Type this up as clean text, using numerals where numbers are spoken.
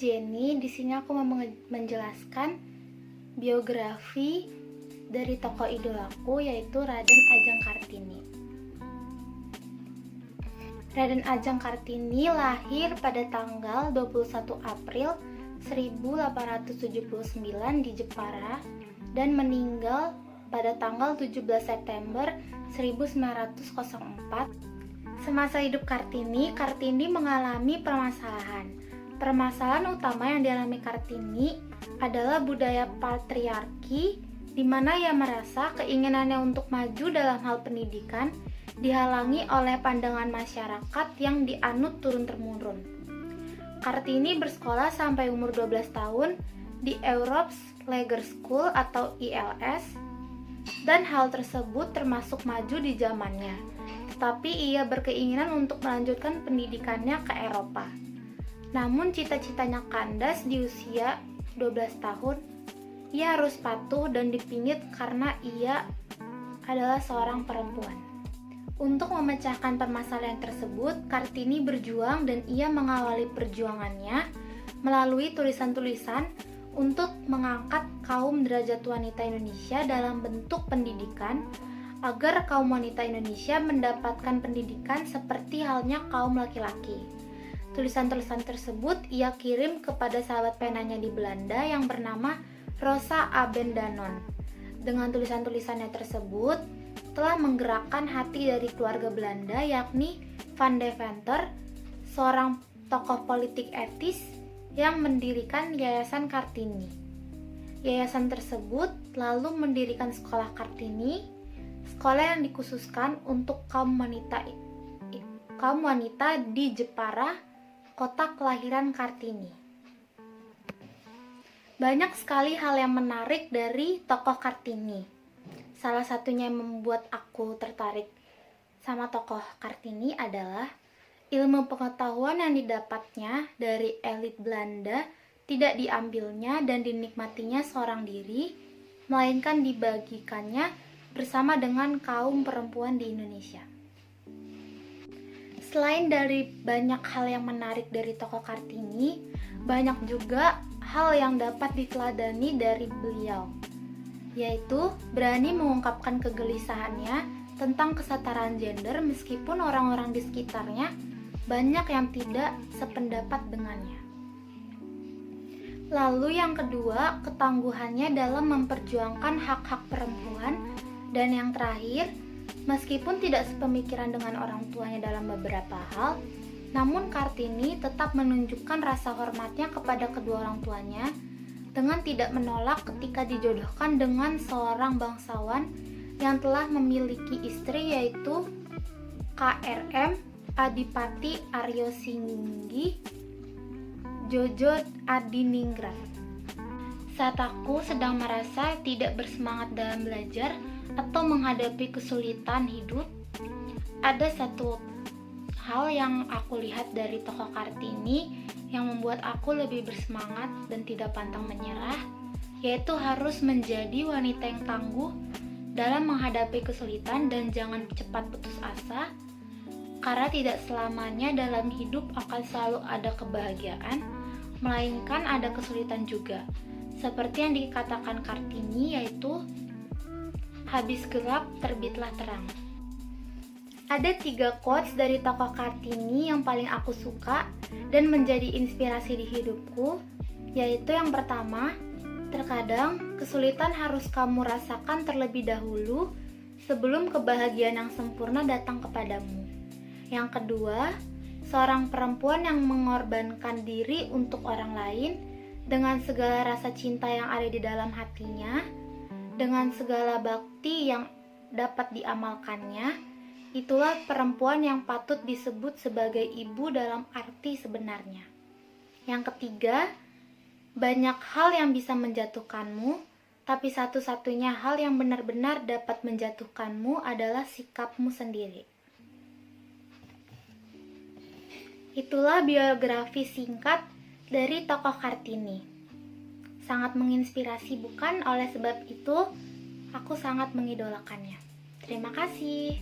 Jenny. Di sini aku mau menjelaskan biografi dari tokoh idolaku, yaitu Raden Adjeng Kartini. Raden Adjeng Kartini lahir pada tanggal 21 April 1879 di Jepara dan meninggal pada tanggal 17 September 1904. Semasa hidup Kartini mengalami permasalahan. Permasalahan utama yang dialami Kartini adalah budaya patriarki, di mana ia merasa keinginannya untuk maju dalam hal pendidikan dihalangi oleh pandangan masyarakat yang dianut turun-temurun. Kartini bersekolah sampai umur 12 tahun di Europe's Lager School atau ILS, dan hal tersebut termasuk maju di zamannya. Tetapi ia berkeinginan untuk melanjutkan pendidikannya ke Eropa. Namun cita-citanya kandas di usia 12 tahun. Ia harus patuh dan dipingit karena ia adalah seorang perempuan. Untuk memecahkan permasalahan tersebut, Kartini berjuang dan ia mengawali perjuangannya melalui tulisan-tulisan untuk mengangkat kaum derajat wanita Indonesia dalam bentuk pendidikan agar kaum wanita Indonesia mendapatkan pendidikan seperti halnya kaum laki-laki. Tulisan-tulisan tersebut ia kirim kepada sahabat penanya di Belanda yang bernama Rosa Abendanon. Dengan tulisan-tulisannya tersebut telah menggerakkan hati dari keluarga Belanda, yakni Van Deventer, seorang tokoh politik etis yang mendirikan Yayasan Kartini. Yayasan tersebut lalu mendirikan sekolah Kartini, sekolah yang dikhususkan untuk kaum wanita di Jepara, kota kelahiran Kartini. Banyak sekali hal yang menarik dari tokoh Kartini. Salah satunya yang membuat aku tertarik sama tokoh Kartini adalah ilmu pengetahuan yang didapatnya dari elit Belanda tidak diambilnya dan dinikmatinya seorang diri, melainkan dibagikannya bersama dengan kaum perempuan di Indonesia. Selain dari banyak hal yang menarik dari tokoh Kartini, banyak juga hal yang dapat diteladani dari beliau, yaitu berani mengungkapkan kegelisahannya tentang kesetaraan gender meskipun orang-orang di sekitarnya banyak yang tidak sependapat dengannya. Lalu yang kedua, ketangguhannya dalam memperjuangkan hak-hak perempuan. Dan yang terakhir, meskipun tidak sepemikiran dengan orang tuanya dalam beberapa hal, namun Kartini tetap menunjukkan rasa hormatnya kepada kedua orang tuanya dengan tidak menolak ketika dijodohkan dengan seorang bangsawan yang telah memiliki istri, yaitu KRM Adipati Aryo Singgi Jojo Adiningrat. Saat aku sedang merasa tidak bersemangat dalam belajar atau menghadapi kesulitan hidup, ada satu hal yang aku lihat dari tokoh Kartini yang membuat aku lebih bersemangat dan tidak pantang menyerah, yaitu harus menjadi wanita yang tangguh dalam menghadapi kesulitan dan jangan cepat putus asa, karena tidak selamanya dalam hidup akan selalu ada kebahagiaan, melainkan ada kesulitan juga. Seperti yang dikatakan Kartini, yaitu habis gelap terbitlah terang. Ada 3 quotes dari tokoh Kartini yang paling aku suka dan menjadi inspirasi di hidupku, yaitu yang pertama, terkadang kesulitan harus kamu rasakan terlebih dahulu sebelum kebahagiaan yang sempurna datang kepadamu. Yang kedua, seorang perempuan yang mengorbankan diri untuk orang lain dengan segala rasa cinta yang ada di dalam hatinya, dengan segala bakti yang dapat diamalkannya, itulah perempuan yang patut disebut sebagai ibu dalam arti sebenarnya. Yang ketiga, banyak hal yang bisa menjatuhkanmu, tapi satu-satunya hal yang benar-benar dapat menjatuhkanmu adalah sikapmu sendiri. Itulah biografi singkat dari tokoh Kartini. Sangat menginspirasi, bukan? Oleh sebab itu, aku sangat mengidolakannya. Terima kasih.